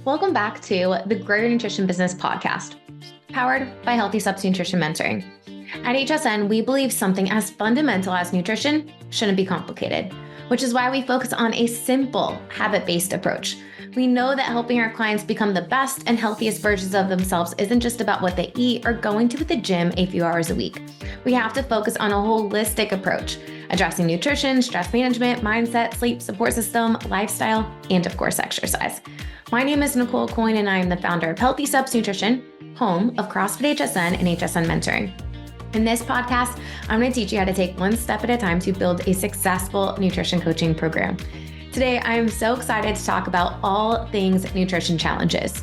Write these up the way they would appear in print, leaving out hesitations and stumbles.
Welcome back to the Grow Your Nutrition Business podcast, powered by Healthy Subs Nutrition Mentoring. At HSN, we believe something as fundamental as nutrition shouldn't be complicated, which is why we focus on a simple, habit-based approach. We know that helping our clients become the best and healthiest versions of themselves isn't just about what they eat or going to the gym a few hours a week. We have to focus on a holistic approach, addressing nutrition, stress management, mindset, sleep, support system, lifestyle, and of course, exercise. My name is Nicole Coyne, and I am the founder of Healthy Subs Nutrition, home of CrossFit HSN and HSN Mentoring. In this podcast, I'm going to teach you how to take one step at a time to build a successful nutrition coaching program. Today, I am so excited to talk about all things nutrition challenges.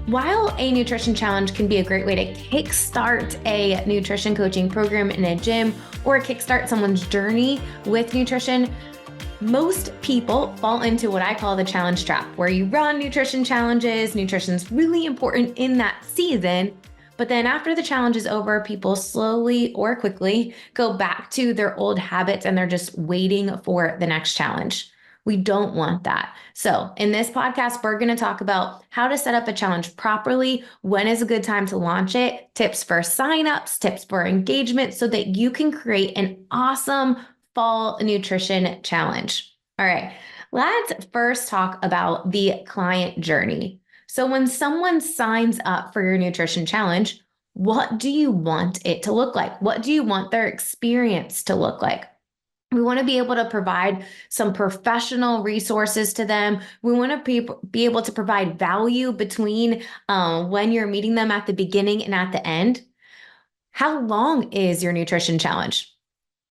While a nutrition challenge can be a great way to kickstart a nutrition coaching program in a gym or kickstart someone's journey with nutrition, most people fall into what I call the challenge trap, where you run nutrition challenges. Nutrition's really important in that season, but then after the challenge is over, people slowly or quickly go back to their old habits and they're just waiting for the next challenge. We don't want that. So in this podcast, we're going to talk about how to set up a challenge properly, when is a good time to launch it, tips for signups, tips for engagement, so that you can create an awesome fall nutrition challenge. All right, let's first talk about the client journey. So when someone signs up for your nutrition challenge, what do you want it to look like? What do you want their experience to look like? We want to be able to provide some professional resources to them. We want to be able to provide value between when you're meeting them at the beginning and at the end. How long is your nutrition challenge?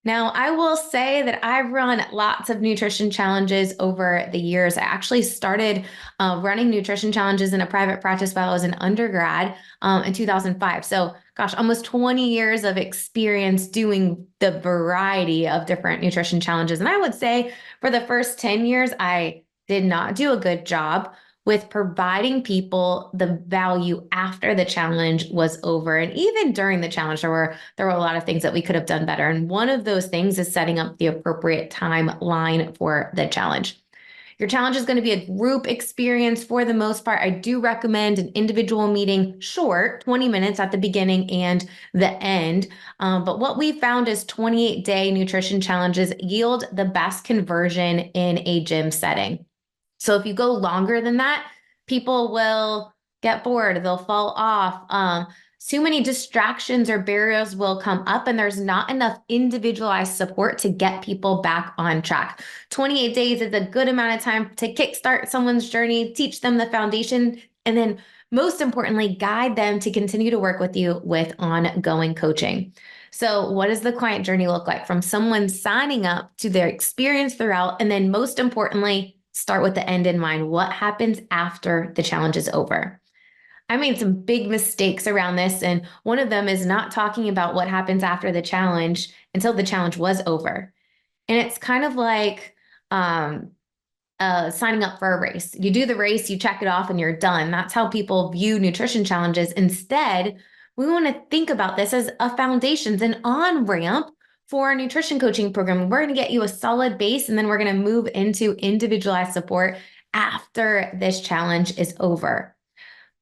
Now, I will say that I've run lots of nutrition challenges over the years. I actually started running nutrition challenges in a private practice while I was an undergrad in 2005. So, gosh, almost 20 years of experience doing the variety of different nutrition challenges. And I would say for the first 10 years, I did not do a good job with providing people the value after the challenge was over. And even during the challenge, there were a lot of things that we could have done better. And one of those things is setting up the appropriate timeline for the challenge. Your challenge is going to be a group experience for the most part. I do recommend an individual meeting, short, 20 minutes at the beginning and the end. But what we found is 28-day nutrition challenges yield the best conversion in a gym setting. So if you go longer than that, people will get bored, they'll fall off. Too many distractions or barriers will come up, and there's not enough individualized support to get people back on track. 28 days is a good amount of time to kickstart someone's journey, teach them the foundation, and then most importantly, guide them to continue to work with you with ongoing coaching. So what does the client journey look like from someone signing up to their experience throughout? And then most importantly, start with the end in mind. What happens after the challenge is over? I made some big mistakes around this, and one of them is not talking about what happens after the challenge until the challenge was over. And it's kind of like signing up for a race. You do the race, you check it off, and you're done. That's how people view nutrition challenges. Instead, we want to think about this as a foundation, an on-ramp for a nutrition coaching program. We're going to get you a solid base, and then we're going to move into individualized support after this challenge is over.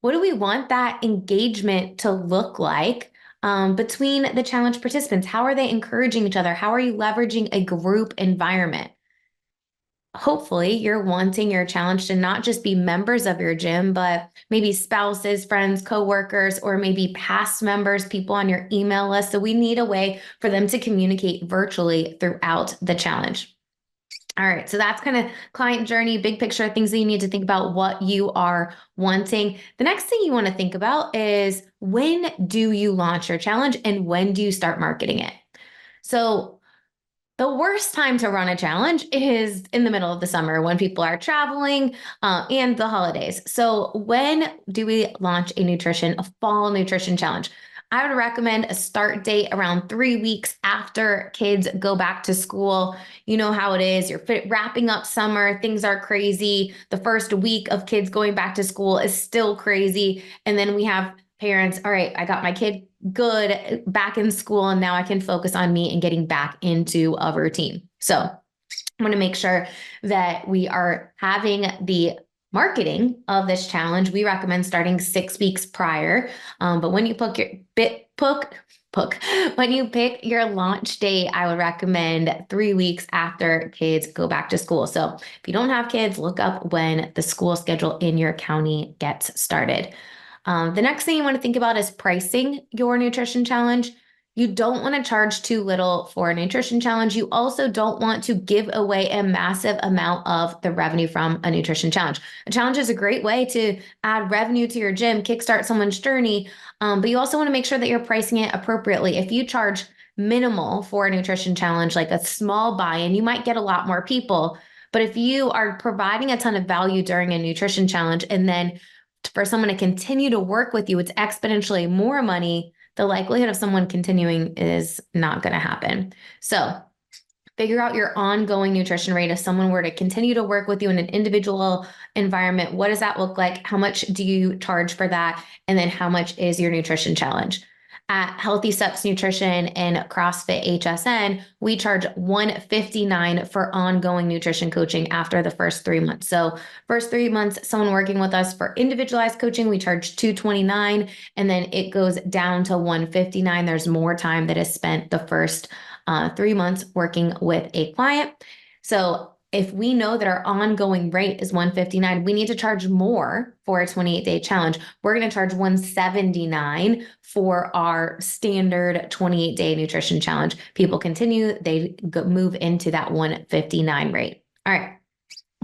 What do we want that engagement to look like between the challenge participants? How are they encouraging each other? How are you leveraging a group environment? Hopefully, you're wanting your challenge to not just be members of your gym, but maybe spouses, friends, coworkers, or maybe past members, people on your email list. So we need a way for them to communicate virtually throughout the challenge. All right, so that's kind of client journey, big picture, things that you need to think about what you are wanting. The next thing you want to think about is, when do you launch your challenge and when do you start marketing it? So the worst time to run a challenge is in the middle of the summer when people are traveling and the holidays. So when do we launch a fall nutrition challenge? I would recommend a start date around 3 weeks after kids go back to school. You know how it is. You're wrapping up summer. Things are crazy. The first week of kids going back to school is still crazy. And then we have parents, all right, I got my kid good back in school, and now I can focus on me and getting back into a routine. So I want to make sure that we are having the marketing of this challenge, we recommend starting 6 weeks prior. But when you when you pick your launch date, I would recommend 3 weeks after kids go back to school. So if you don't have kids, look up when the school schedule in your county gets started. The next thing you want to think about is pricing your nutrition challenge. You don't want to charge too little for a nutrition challenge. You also don't want to give away a massive amount of the revenue from a nutrition challenge. A challenge is a great way to add revenue to your gym, kickstart someone's journey, but you also want to make sure that you're pricing it appropriately. If you charge minimal for a nutrition challenge, like a small buy-in, you might get a lot more people. But if you are providing a ton of value during a nutrition challenge and then for someone to continue to work with you, it's exponentially more money, the likelihood of someone continuing is not going to happen. So figure out your ongoing nutrition rate. If someone were to continue to work with you in an individual environment, what does that look like? How much do you charge for that? And then how much is your nutrition challenge? At Healthy Steps Nutrition and CrossFit HSN, we charge $159 for ongoing nutrition coaching after the first 3 months. So first 3 months, someone working with us for individualized coaching, we charge $229, and then it goes down to $159. There's more time that is spent the first 3 months working with a client. So if we know that our ongoing rate is $159, we need to charge more for a 28-day challenge. We're going to charge $179 for our standard 28-day nutrition challenge. People continue, they move into that $159 rate. All right,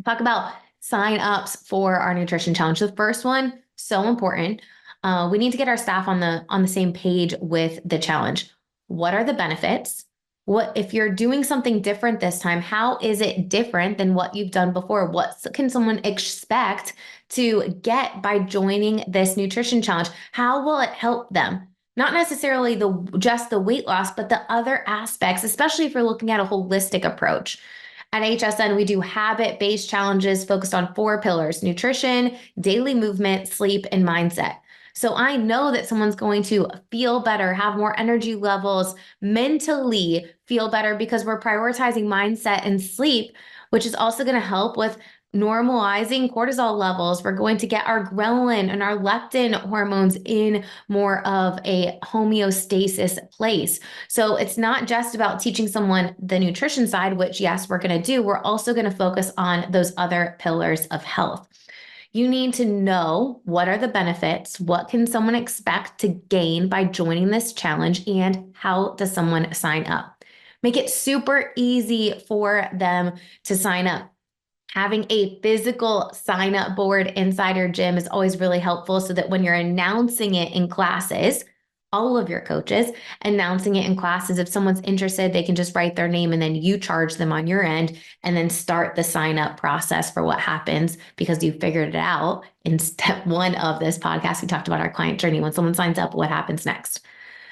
talk about sign-ups for our nutrition challenge. The first one, so important. We need to get our staff on the same page with the challenge. What are the benefits? What if you're doing something different this time? How is it different than what you've done before? What can someone expect to get by joining this nutrition challenge? How will it help them? Not necessarily just the weight loss, but the other aspects, especially if you're looking at a holistic approach. At HSN, we do habit-based challenges focused on 4 pillars: nutrition, daily movement, sleep, and mindset. So I know that someone's going to feel better, have more energy levels, mentally feel better because we're prioritizing mindset and sleep, which is also going to help with normalizing cortisol levels. We're going to get our ghrelin and our leptin hormones in more of a homeostasis place. So it's not just about teaching someone the nutrition side, which yes, we're going to do. We're also going to focus on those other pillars of health. You need to know what are the benefits, what can someone expect to gain by joining this challenge, and how does someone sign up. Make it super easy for them to sign up. Having a physical sign-up board inside your gym is always really helpful so that when you're announcing it in classes, all of your coaches announcing it in classes, if someone's interested, they can just write their name and then you charge them on your end and then start the sign-up process for what happens because you figured it out. In step 1 of this podcast, we talked about our client journey. When someone signs up, what happens next?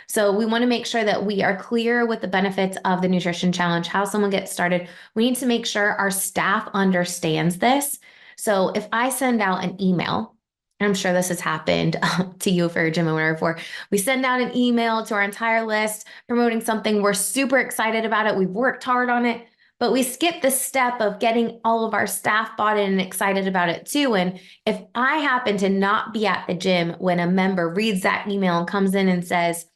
So we want to make sure that we are clear with the benefits of the nutrition challenge, how someone gets started. We need to make sure our staff understands this. So if I send out an email, and I'm sure this has happened to you for your gym owner before, we send out an email to our entire list promoting something. We're super excited about it. We've worked hard on it, but we skip the step of getting all of our staff bought in and excited about it too. And if I happen to not be at the gym when a member reads that email and comes in and says,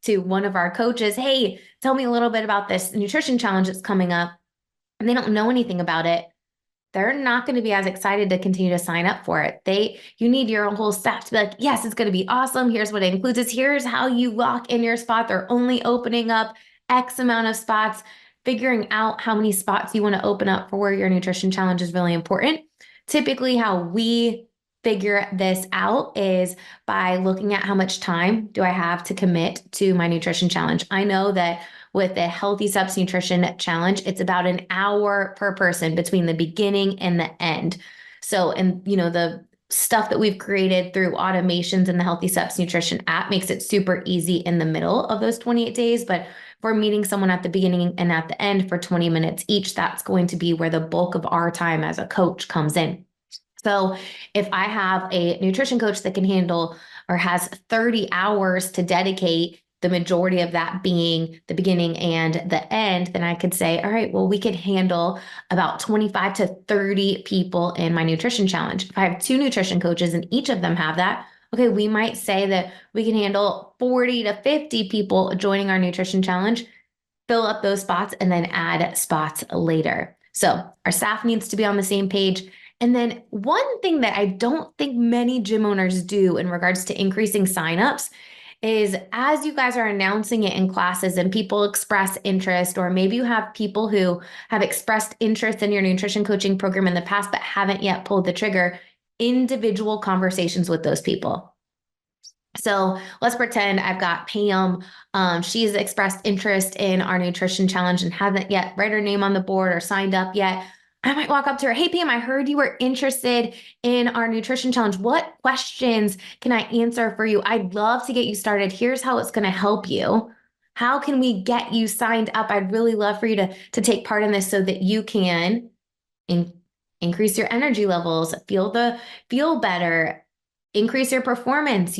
to one of our coaches, hey, tell me a little bit about this nutrition challenge that's coming up, and they don't know anything about it, they're not going to be as excited to continue to sign up for it. You need your whole staff to be like, yes, it's going to be awesome. Here's what it includes. Here's how you lock in your spot. They're only opening up X amount of spots. Figuring out how many spots you want to open up for your nutrition challenge is really important. Typically, how we figure this out is by looking at how much time do I have to commit to my nutrition challenge. I know that with the Healthy Steps Nutrition Challenge, it's about an hour per person between the beginning and the end. So, and the stuff that we've created through automations in the Healthy Steps Nutrition app makes it super easy in the middle of those 28 days. But if we're meeting someone at the beginning and at the end for 20 minutes each, that's going to be where the bulk of our time as a coach comes in. So if I have a nutrition coach that can handle or has 30 hours to dedicate the majority of that being the beginning and the end, then I could say, all right, well, we could handle about 25 to 30 people in my nutrition challenge. If I have 2 nutrition coaches and each of them have that, okay, we might say that we can handle 40 to 50 people joining our nutrition challenge, fill up those spots, and then add spots later. So our staff needs to be on the same page. And then one thing that I don't think many gym owners do in regards to increasing signups is, as you guys are announcing it in classes and people express interest, or maybe you have people who have expressed interest in your nutrition coaching program in the past but haven't yet pulled the trigger, individual conversations with those people. So let's pretend I've got Pam. She's expressed interest in our nutrition challenge and hasn't yet write her name on the board or signed up yet. I might walk up to her. Hey, Pam, I heard you were interested in our nutrition challenge. What questions can I answer for you? I'd love to get you started. Here's how it's going to help you. How can we get you signed up? I'd really love for you to take part in this so that you can increase your energy levels, feel better, increase your performance,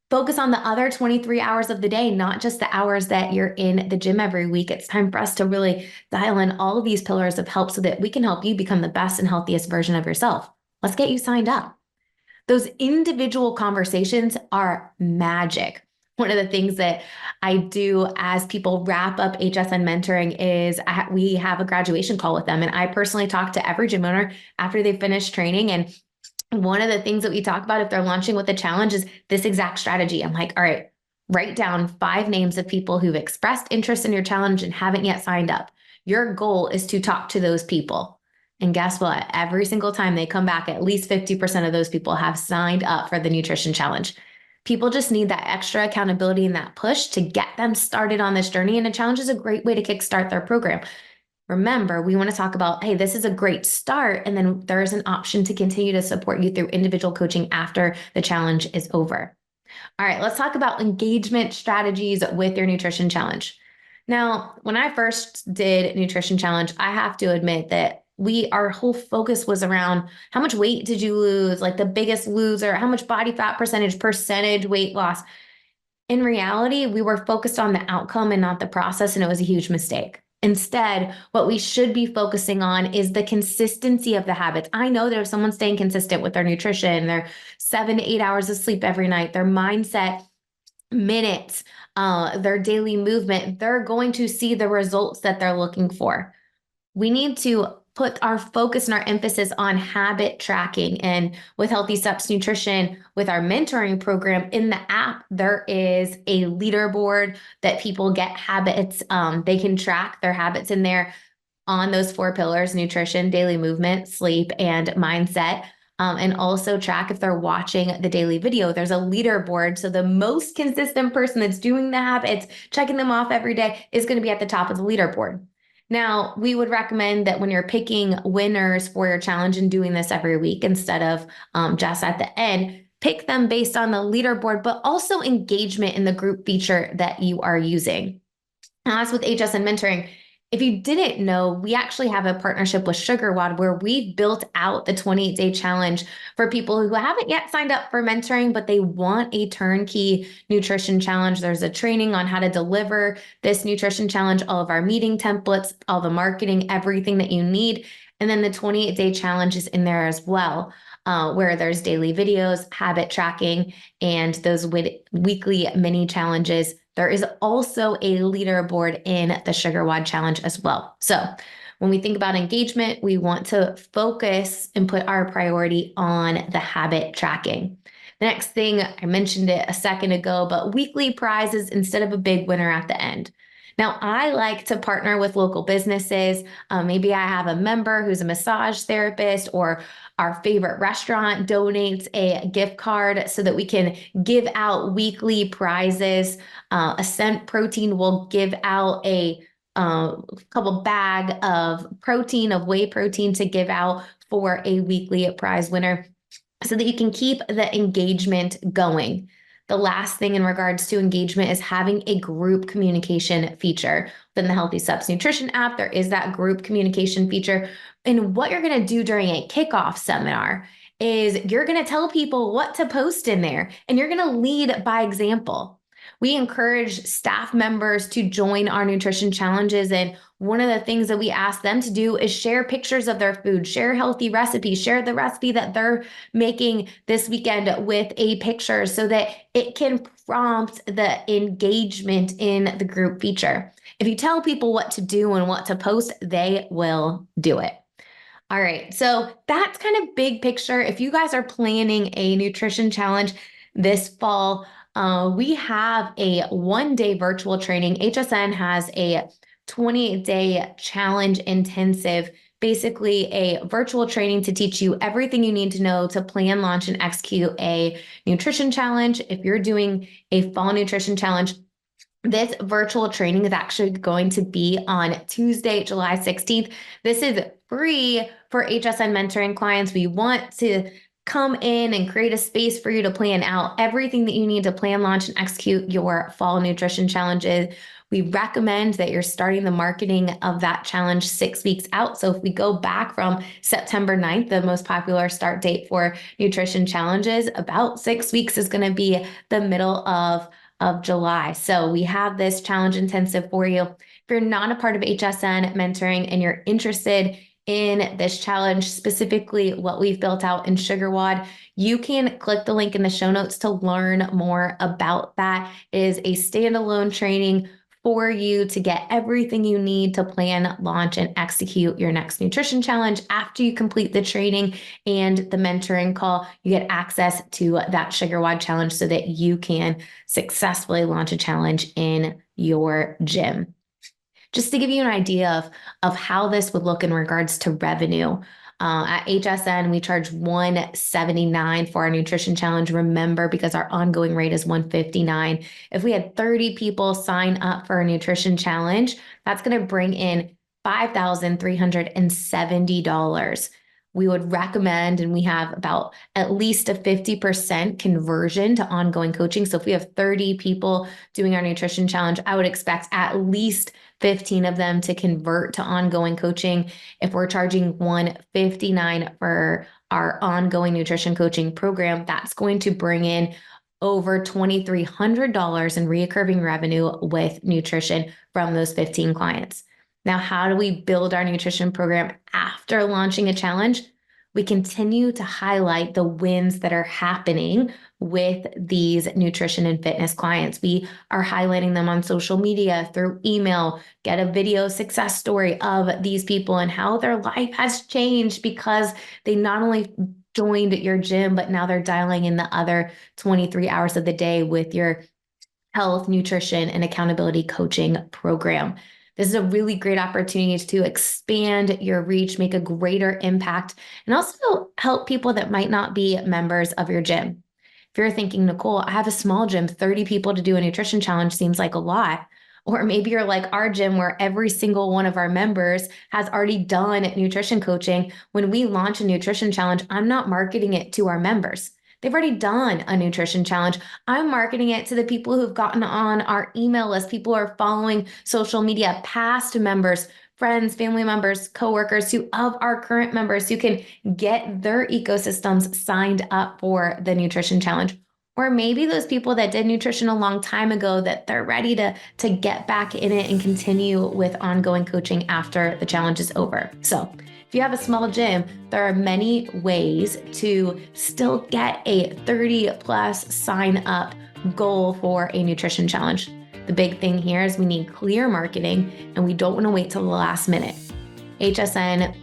focus on the other 23 hours of the day, not just the hours that you're in the gym every week. It's time for us to really dial in all of these pillars of help so that we can help you become the best and healthiest version of yourself. Let's get you signed up. Those individual conversations are magic. One of the things that I do as people wrap up HSN mentoring is we have a graduation call with them. And I personally talk to every gym owner after they finish training. And one of the things that we talk about if they're launching with a challenge is this exact strategy. I'm like, all right, write down 5 names of people who've expressed interest in your challenge and haven't yet signed up. Your goal is to talk to those people. And guess what? Every single time they come back, at least 50% of those people have signed up for the nutrition challenge. People just need that extra accountability and that push to get them started on this journey. And a challenge is a great way to kickstart their program. Remember, we want to talk about, hey, this is a great start. And then there's an option to continue to support you through individual coaching after the challenge is over. All right, let's talk about engagement strategies with your nutrition challenge. Now, when I first did nutrition challenge, I have to admit that our whole focus was around how much weight did you lose, like the biggest loser, how much body fat percentage weight loss. In reality, we were focused on the outcome and not the process, and it was a huge mistake. Instead, what we should be focusing on is the consistency of the habits. I know that if someone's staying consistent with their nutrition, their 7 to 8 hours of sleep every night, their mindset, minutes, their daily movement, they're going to see the results that they're looking for. We need to put our focus and our emphasis on habit tracking. And with Healthy Steps Nutrition, with our mentoring program in the app, there is a leaderboard that people get habits. They can track their habits in there on those 4 pillars: nutrition, daily movement, sleep, and mindset. And also track if they're watching the daily video. There's a leaderboard. So the most consistent person that's doing the habits, checking them off every day, is going to be at the top of the leaderboard. Now, we would recommend that when you're picking winners for your challenge and doing this every week instead of just at the end, pick them based on the leaderboard, but also engagement in the group feature that you are using. Now, as with HSN Mentoring, if you didn't know, we actually have a partnership with SugarWOD where we've built out the 28-day challenge for people who haven't yet signed up for mentoring, but they want a turnkey nutrition challenge. There's a training on how to deliver this nutrition challenge, all of our meeting templates, all the marketing, everything that you need. And then the 28-day challenge is in there as well, where there's daily videos, habit tracking, and those weekly mini challenges. There is also a leaderboard in the SugarWOD challenge as well. So when we think about engagement, we want to focus and put our priority on the habit tracking. The next thing, I mentioned it a second ago, but weekly prizes instead of a big winner at the end. Now, I like to partner with local businesses. Maybe I have a member who's a massage therapist, or our favorite restaurant donates a gift card so that we can give out weekly prizes. Ascent Protein will give out a couple bag of protein, of whey protein, to give out for a weekly prize winner so that you can keep the engagement going. The last thing in regards to engagement is having a group communication feature. Within the Healthy Steps Nutrition app, there is that group communication feature. And what you're going to do during a kickoff seminar is you're going to tell people what to post in there, and you're going to lead by example. We encourage staff members to join our nutrition challenges. And one of the things that we ask them to do is share pictures of their food, share healthy recipes, share the recipe that they're making this weekend with a picture so that it can prompt the engagement in the group feature. If you tell people what to do and what to post, they will do it. All right, so that's kind of big picture. If you guys are planning a nutrition challenge this fall, we have a 1-day virtual training. HSN has a 28-day challenge intensive, basically a virtual training to teach you everything you need to know to plan, launch, and execute a nutrition challenge. If you're doing a fall nutrition challenge, this virtual training is actually going to be on Tuesday, July 16th. This is free for HSN mentoring clients. We want to come in and create a space for you to plan out everything that you need to plan, launch, and execute your fall nutrition challenges. We recommend that you're starting the marketing of that challenge 6 weeks out. So if we go back from September 9th, the most popular start date for nutrition challenges, about 6 weeks is going to be the middle of July. So we have this challenge intensive for you. If you're not a part of HSN mentoring and you're interested in this challenge, specifically what we've built out in SugarWOD, you can click the link in the show notes to learn more about that. It is a standalone training for you to get everything you need to plan, launch, and execute your next nutrition challenge. After you complete the training and the mentoring call, you get access to that SugarWOD challenge so that you can successfully launch a challenge in your gym. Just to give you an idea of how this would look in regards to revenue, at HSN, we charge $179 for our nutrition challenge. Remember, because our ongoing rate is $159. If we had 30 people sign up for a nutrition challenge, that's going to bring in $5,370. We would recommend, and we have about at least a 50% conversion to ongoing coaching. So if we have 30 people doing our nutrition challenge, I would expect at least 15 of them to convert to ongoing coaching. If we're charging $159 for our ongoing nutrition coaching program, that's going to bring in over $2,300 in recurring revenue with nutrition from those 15 clients. Now, how do we build our nutrition program after launching a challenge? We continue to highlight the wins that are happening with these nutrition and fitness clients. We are highlighting them on social media, through email, get a video success story of these people and how their life has changed because they not only joined your gym, but now they're dialing in the other 23 hours of the day with your health, nutrition, and accountability coaching program. This is a really great opportunity to expand your reach, make a greater impact, and also help people that might not be members of your gym. If you're thinking, Nicole, I have a small gym, 30 people to do a nutrition challenge seems like a lot. Or maybe you're like our gym where every single one of our members has already done nutrition coaching. When we launch a nutrition challenge, I'm not marketing it to our members. They've already done a nutrition challenge. I'm marketing it to the people who've gotten on our email list, people who are following social media, past members, friends, family members, coworkers of our current members who can get their ecosystems signed up for the nutrition challenge. Or maybe those people that did nutrition a long time ago that they're ready to get back in it and continue with ongoing coaching after the challenge is over. So if you have a small gym, there are many ways to still get a 30 plus sign up goal for a nutrition challenge. The big thing here is we need clear marketing and we don't want to wait till the last minute. HSN,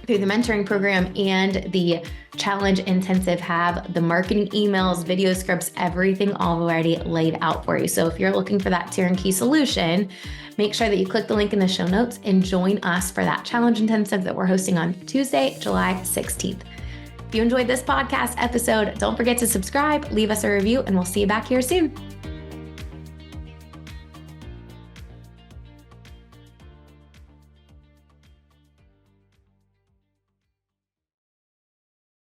through the mentoring program and the challenge intensive, have the marketing emails, video scripts, everything already laid out for you. So if you're looking for that turnkey solution, make sure that you click the link in the show notes and join us for that challenge intensive that we're hosting on Tuesday, July 16th. If you enjoyed this podcast episode, don't forget to subscribe, leave us a review, and we'll see you back here soon.